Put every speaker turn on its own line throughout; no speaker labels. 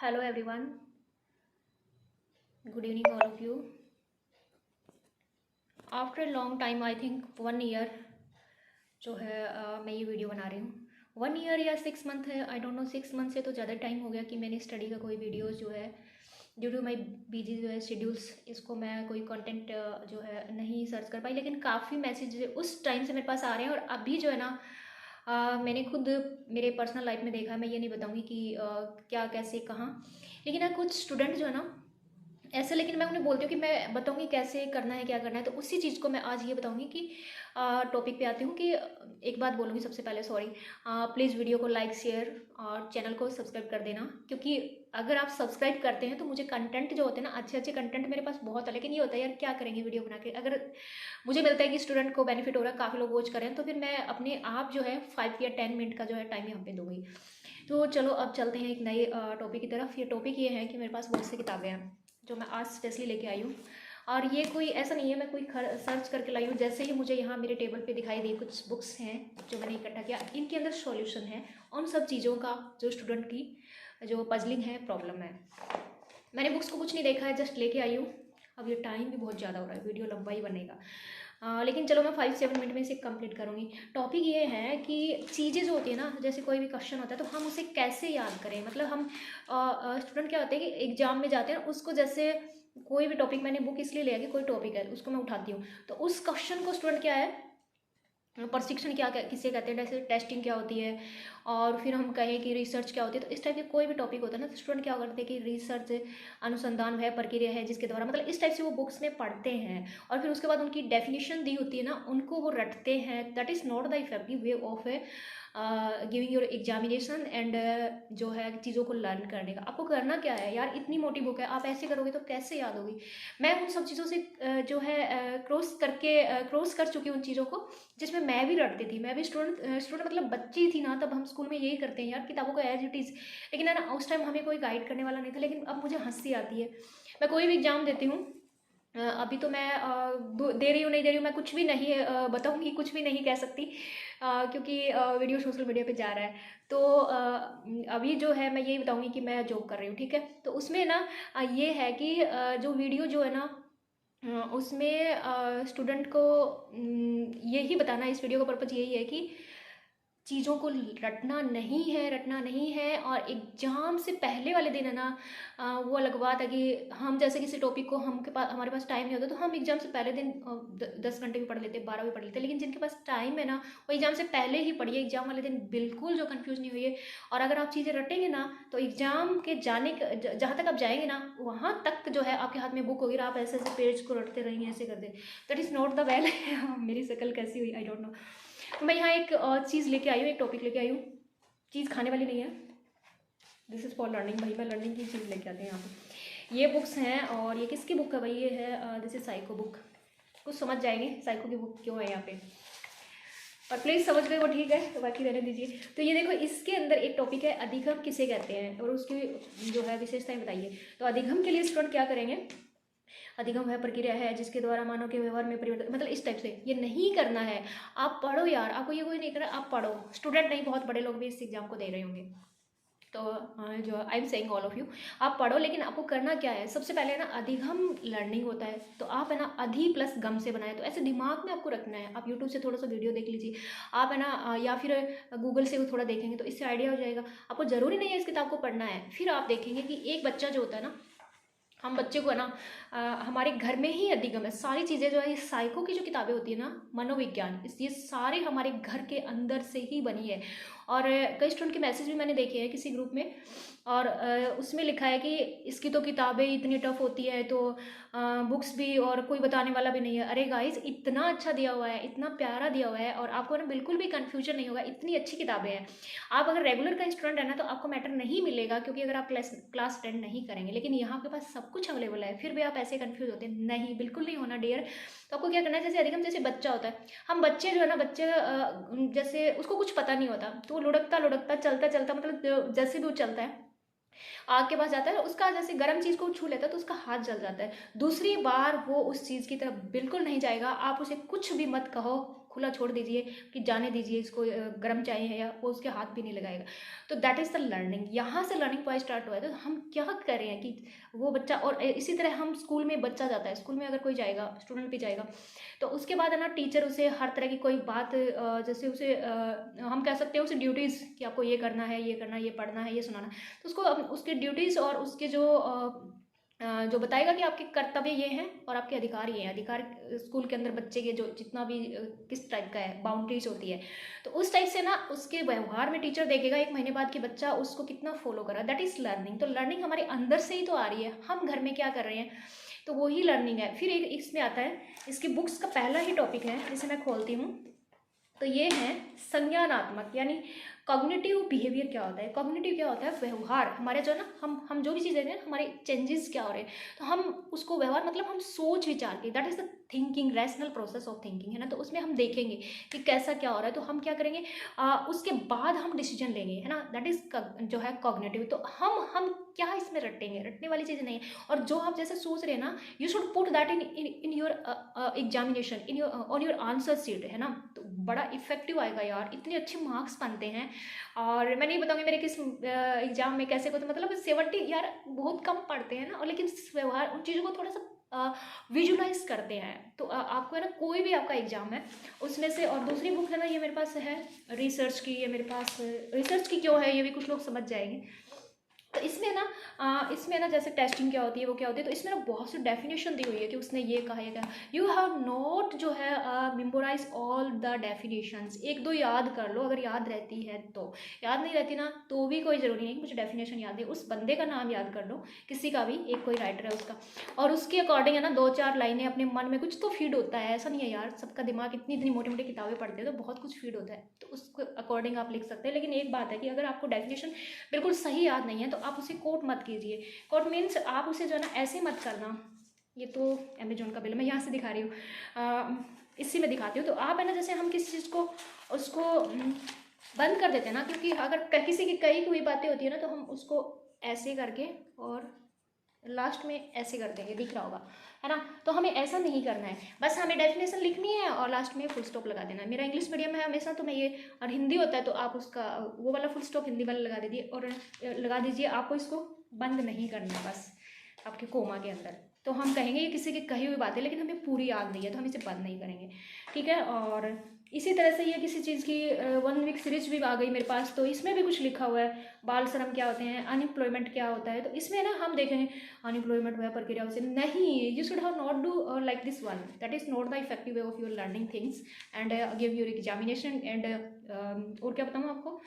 Hello everyone, good evening all of you. After a long time, I think 1 year जो है मैं ये video बना रही हूँ. 1 year या 6 मंथ है, आई डोंट नो. 6 मंथ से तो ज़्यादा टाइम हो गया कि मैंने स्टडी का कोई वीडियोस जो है ड्यू टू माई बिजी जो है शेड्यूल्स, इसको मैं कोई कंटेंट जो है नहीं सर्च कर पाई. लेकिन काफ़ी मैसेज उस टाइम से मेरे पास आ रहे हैं और अभी जो है ना मैंने खुद मेरे पर्सनल लाइफ में देखा है. मैं ये नहीं बताऊँगी कि क्या कैसे कहाँ, लेकिन कुछ स्टूडेंट जो है ना ऐसे, लेकिन मैं उन्हें बोलती हूँ कि मैं बताऊँगी कैसे करना है क्या करना है. तो उसी चीज़ को मैं आज ये बताऊँगी कि टॉपिक पे आती हूँ कि एक बात बोलूँगी सबसे पहले. सॉरी, प्लीज़ वीडियो को लाइक शेयर और चैनल को सब्सक्राइब कर देना, क्योंकि अगर आप सब्सक्राइब करते हैं तो मुझे कंटेंट जो होते हैं ना, अच्छे अच्छे कंटेंट मेरे पास बहुत है. लेकिन ये होता है यार, क्या करेंगे वीडियो बना के. अगर मुझे मिलता है कि स्टूडेंट को बेनिफिट हो रहा है, काफ़ी लोग वॉच कर रहे हैं, तो फिर मैं अपने आप जो है 5 या 10 मिनट का जो है टाइम यहाँ पे दूँगी. तो चलो अब चलते हैं एक नए टॉपिक की तरफ. ये टॉपिक ये है कि मेरे पास बहुत सी किताबें हैं जो मैं आज स्पेशली लेके आई हूँ. और ये कोई ऐसा नहीं है मैं कोई सर्च करके लाई हूँ. जैसे ही मुझे यहाँ मेरे टेबल पे दिखाई दी कुछ बुक्स हैं जो मैंने इकट्ठा किया, इनके अंदर सॉल्यूशन है उन सब चीज़ों का जो स्टूडेंट की जो पजलिंग है, प्रॉब्लम है. मैंने बुक्स को कुछ नहीं देखा है, जस्ट लेके आई हूँ. अब ये टाइम भी बहुत ज़्यादा हो रहा है, वीडियो लंबा ही बनेगा. लेकिन चलो मैं 5-7 मिनट में इसे कंप्लीट करूँगी. टॉपिक ये है कि चीज़ें जो होती है ना, जैसे कोई भी क्वेश्चन होता है तो हम उसे कैसे याद करें. मतलब हम स्टूडेंट क्या होते हैं कि एग्जाम में जाते हैं, उसको जैसे कोई भी टॉपिक, मैंने बुक इसलिए लिया कि कोई टॉपिक है उसको मैं उठाती हूँ, तो उस क्वेश्चन को स्टूडेंट क्या है, प्रशिक्षण क्या किसे कहते हैं, जैसे टेस्टिंग क्या होती है, और फिर हम कहें कि रिसर्च क्या होती है. तो इस टाइप के कोई भी टॉपिक होता है ना, तो स्टूडेंट क्या करते हैं कि रिसर्च अनुसंधान है, प्रक्रिया है जिसके द्वारा, मतलब इस टाइप से वो बुक्स में पढ़ते हैं. और फिर उसके बाद उनकी डेफिनेशन दी होती है ना, उनको वो रटते हैं. That is not the effective way of A giving your examination and जो है चीज़ों को लर्न करने का. आपको करना क्या है यार, इतनी मोटी बुक है, आप ऐसे करोगे तो कैसे याद होगी. मैं उन सब चीज़ों से जो है क्रॉस कर चुकी हूँ उन चीज़ों को जिसमें मैं भी रटती थी. मैं भी स्टूडेंट मतलब बच्ची थी ना, तब हम स्कूल में यही करते हैं यार, किताबों को एज इट इज़. लेकिन है ना, उस टाइम हमें कोई गाइड करने वाला नहीं था. लेकिन अब मुझे हंसी आती है. मैं कोई भी एग्ज़ाम देती हूँ, अभी तो मैं दे रही हूँ नहीं दे रही हूँ, मैं कुछ भी नहीं बताऊँगी, कुछ भी नहीं कह सकती, क्योंकि वीडियो सोशल मीडिया पे जा रहा है. तो अभी जो है मैं यही बताऊँगी कि मैं जॉब कर रही हूँ, ठीक है. तो उसमें ना ये है कि जो वीडियो जो है ना, उसमें स्टूडेंट को यही बताना, इस वीडियो का पर्पज़ यही है कि चीज़ों को रटना नहीं है. और एग्ज़ाम से पहले वाले दिन है ना, वो अलग बात है कि हम जैसे किसी टॉपिक को हमारे पास टाइम नहीं होता, तो हम एग्ज़ाम से पहले दिन 10 घंटे भी पढ़ लेते, 12 भी पढ़ लेते. लेकिन जिनके पास टाइम है ना, वो एग्ज़ाम से पहले ही पढ़िए, एग्ज़ाम वाले दिन बिल्कुल जो कन्फ्यूज़ नहीं होइए. और अगर आप चीज़ें रटेंगे ना, तो एग्ज़ाम के जहाँ तक आप जाएंगे ना, वहाँ तक जो है आपके हाथ में बुक होगी और आप ऐसे ऐसे पेज को रटते रहेंगे, ऐसे कर दे. That is not the well. मेरी शक्ल कैसी हुई, आई डोंट नो. तो मैं यहाँ एक चीज़ लेके आई हूँ, एक टॉपिक लेके आई हूँ. चीज़ खाने वाली नहीं है, दिस इज़ फॉर लर्निंग. भाई मैं लर्निंग की चीज़ लेके आती हूँ यहाँ पे. ये बुक्स हैं, और ये किसकी बुक है भाई, ये है दिस इज साइको बुक. कुछ समझ जाएंगे साइको की बुक क्यों है यहाँ पे, और प्लीज़ समझ गए वो ठीक है, तो बाकी रहने दीजिए. तो ये देखो, इसके अंदर एक टॉपिक है, अधिगम किसे कहते हैं और उसकी जो है विशेषताएं बताइए. तो अधिगम के लिए स्टूडेंट क्या करेंगे, अधिगम है प्रक्रिया है जिसके द्वारा मानव के व्यवहार में परिवर्तन, मतलब इस टाइप से. ये नहीं करना है, आप पढ़ो यार, आपको ये कोई नहीं करना, आप पढ़ो. स्टूडेंट नहीं, बहुत बड़े लोग भी इस एग्जाम को दे रहे होंगे. तो जो I am saying all of you, आप पढ़ो. लेकिन आपको करना क्या है, सबसे पहले ना अधिगम लर्निंग होता है, तो आप है ना अधि प्लस गम से बनाए, तो ऐसे दिमाग में आपको रखना है. आप यूट्यूब से थोड़ा सा वीडियो देख लीजिए, आप है ना या फिर गूगल से थोड़ा देखेंगे तो इससे आइडिया हो जाएगा. आपको ज़रूरी नहीं है इस किताब को पढ़ना है. फिर आप देखेंगे कि एक बच्चा जो होता है ना, हम बच्चे को है ना हमारे घर में ही अधिगम है. सारी चीज़ें जो है, ये साइको की जो किताबें होती है ना, मनोविज्ञान, ये सारे हमारे घर के अंदर से ही बनी है. और कई स्टूडेंट के मैसेज भी मैंने देखे हैं किसी ग्रुप में, और उसमें लिखा है कि इसकी तो किताबें इतनी टफ होती है, तो बुक्स भी, और कोई बताने वाला भी नहीं है. अरे गाइस, इतना अच्छा दिया हुआ है, इतना प्यारा दिया हुआ है, और आपको ना बिल्कुल भी कन्फ्यूजन नहीं होगा. इतनी अच्छी किताबें हैं. आप अगर रेगुलर का स्टूडेंट है ना, तो आपको मैटर नहीं मिलेगा, क्योंकि अगर आप क्लास अटेंड नहीं करेंगे. लेकिन यहाँ आपके पास सब कुछ अवेलेबल है, फिर भी आप ऐसे कन्फ्यूज होते हैं. नहीं, बिल्कुल नहीं होना डियर. तो आपको क्या करना है, जैसे अधिगम, जैसे बच्चा होता है, हम बच्चे जो है ना, बच्चे जैसे उसको कुछ पता नहीं होता, तो वो लुढ़कता लुढ़कता चलता चलता, मतलब जैसे भी वो चलता है, आग के पास जाता है, उसका जैसे गर्म चीज़ को छू लेता है तो उसका हाथ जल जाता है. दूसरी बार वो उस चीज़ की तरफ बिल्कुल नहीं जाएगा. आप उसे कुछ भी मत कहो, खुला छोड़ दीजिए कि जाने दीजिए इसको, गर्म चाय है या वो उसके हाथ भी नहीं लगाएगा। तो दैट इज़ द लर्निंग, यहाँ से लर्निंग पॉइंट स्टार्ट हुआ है। तो हम क्या करें कि वो बच्चा, और इसी तरह हम स्कूल में बच्चा जाता है, स्कूल में अगर कोई जाएगा, स्टूडेंट भी जाएगा, तो उसके बाद है ना टीचर उसे हर तरह की कोई बात, जैसे उसे हम कह सकते हैं उसे ड्यूटीज़ कि आपको ये करना है, ये करना है, ये पढ़ना है, ये सुनाना है, तो उसको उसके ड्यूटीज़ और उसके जो बताएगा कि आपके कर्तव्य ये हैं और आपके अधिकार ये हैं। अधिकार स्कूल के अंदर बच्चे के जो जितना भी किस टाइप का है, बाउंड्रीज होती है, तो उस टाइप से ना उसके व्यवहार में टीचर देखेगा 1 महीने बाद कि बच्चा उसको कितना फॉलो कर रहा है। That is learning. तो लर्निंग हमारे अंदर से ही तो आ रही है, हम घर में क्या कर रहे हैं, तो वही लर्निंग है। फिर एक इसमें आता है, इसकी बुक्स का पहला ही टॉपिक है जिसे मैं खोलती हूँ, तो ये है संज्ञानात्मक, यानी कॉग्निटिव बिहेवियर क्या होता है। कॉग्निटिव क्या होता है, व्यवहार हमारे जो है ना, हम जो भी चीज़ देख रहे हैं हमारे चेंजेस क्या हो रहे हैं, तो हम उसको व्यवहार मतलब हम सोच विचार के, that is the thinking, rational process of thinking, है ना। तो उसमें हम देखेंगे कि कैसा क्या हो रहा है, तो हम क्या करेंगे, उसके बाद हम डिसीजन लेंगे, है ना। दैट इज़ जो है कॉग्निटिव। तो हम क्या इसमें रटेंगे, रटने वाली चीज़ नहीं है। और जो आप जैसे सोच रहे हैं ना, you should put that in your examination, in your on your answer sheet, है ना। तो बड़ा इफेक्टिव आएगा यार, इतने अच्छे मार्क्स बनते हैं। और मैं नहीं बताऊंगी मेरे किस एग्जाम में कैसे को, तो मतलब 70 यार बहुत कम पढ़ते हैं ना, और लेकिन व्यवहार उन चीज़ों को थोड़ा सा विजुलाइज करते हैं। तो आपको है ना, कोई भी आपका एग्जाम है उसमें से। और दूसरी बुक है ना, ये मेरे पास है रिसर्च की, ये मेरे पास रिसर्च की क्यों है ये भी कुछ लोग समझ जाएंगे। तो इसमें ना जैसे टेस्टिंग क्या होती है, वो क्या होती है, तो इसमें ना बहुत सी डेफिनेशन दी हुई है कि उसने ये कहा, ये कहा। यू हैव नॉट जो है मेमोराइज ऑल द डेफिनेशंस, 1-2 याद कर लो, अगर याद रहती है तो। याद नहीं रहती ना तो भी कोई ज़रूरी नहीं कि मुझे डेफिनेशन याद है, उस बंदे का नाम याद कर लो, किसी का भी, एक कोई राइटर है उसका, और उसके अकॉर्डिंग है ना 2-4 लाइनें अपने मन में, कुछ तो फीड होता है, ऐसा नहीं है यार सबका दिमाग, इतनी इतनी मोटी मोटी किताबें पढ़ते हैं तो बहुत कुछ फीड होता है, तो उसके अकॉर्डिंग आप लिख सकते हैं। लेकिन एक बात है कि अगर आपको डेफिनेशन बिल्कुल सही याद नहीं है तो आप उसे कोट मत कीजिए। कोट मीन्स आप उसे जो है ना ऐसे मत करना। ये तो अमेजोन का बिल मैं यहाँ से दिखा रही हूँ, इसी में दिखाती हूँ। तो आप है ना, जैसे हम किसी चीज़ को उसको बंद कर देते हैं ना, क्योंकि अगर किसी की कई हुई बातें होती है ना, तो हम उसको ऐसे करके और लास्ट में ऐसे कर देंगे, दिख रहा होगा, है ना। तो हमें ऐसा नहीं करना है, बस हमें डेफिनेशन लिखनी है और लास्ट में फुल स्टॉप लगा देना है। मेरा इंग्लिश मीडियम है हमेशा, तो मैं ये, और हिंदी होता है तो आप उसका वो वाला फुल स्टॉप हिंदी वाला लगा दीजिए, और लगा दीजिए। आपको इसको बंद नहीं करना है, बस आपके कोमा के अंदर। तो हम कहेंगे ये किसी की कही हुई बात है, लेकिन हमें पूरी याद नहीं है, तो हम इसे बंद नहीं करेंगे, ठीक है। और इसी तरह से ये किसी चीज़ की 1 वीक सीरीज भी आ गई मेरे पास, तो इसमें भी कुछ लिखा हुआ है, बाल श्रम क्या होते हैं, अनएम्प्लॉयमेंट क्या होता है। तो इसमें ना हम देखेंगे अनएम्प्लॉयमेंट वह प्रक्रिया से नहीं, you should have not do like this one, that is not the effective way of your learning things and give your examination and और क्या बताऊँ आपको,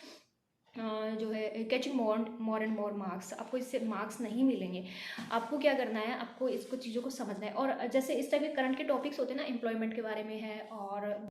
जो है catching more and more marks, आपको इससे मार्क्स नहीं मिलेंगे। आपको क्या करना है, आपको इसको चीज़ों को समझना है। और जैसे इस टाइप के करंट के टॉपिक्स होते हैं ना, एम्प्लॉयमेंट के बारे में है और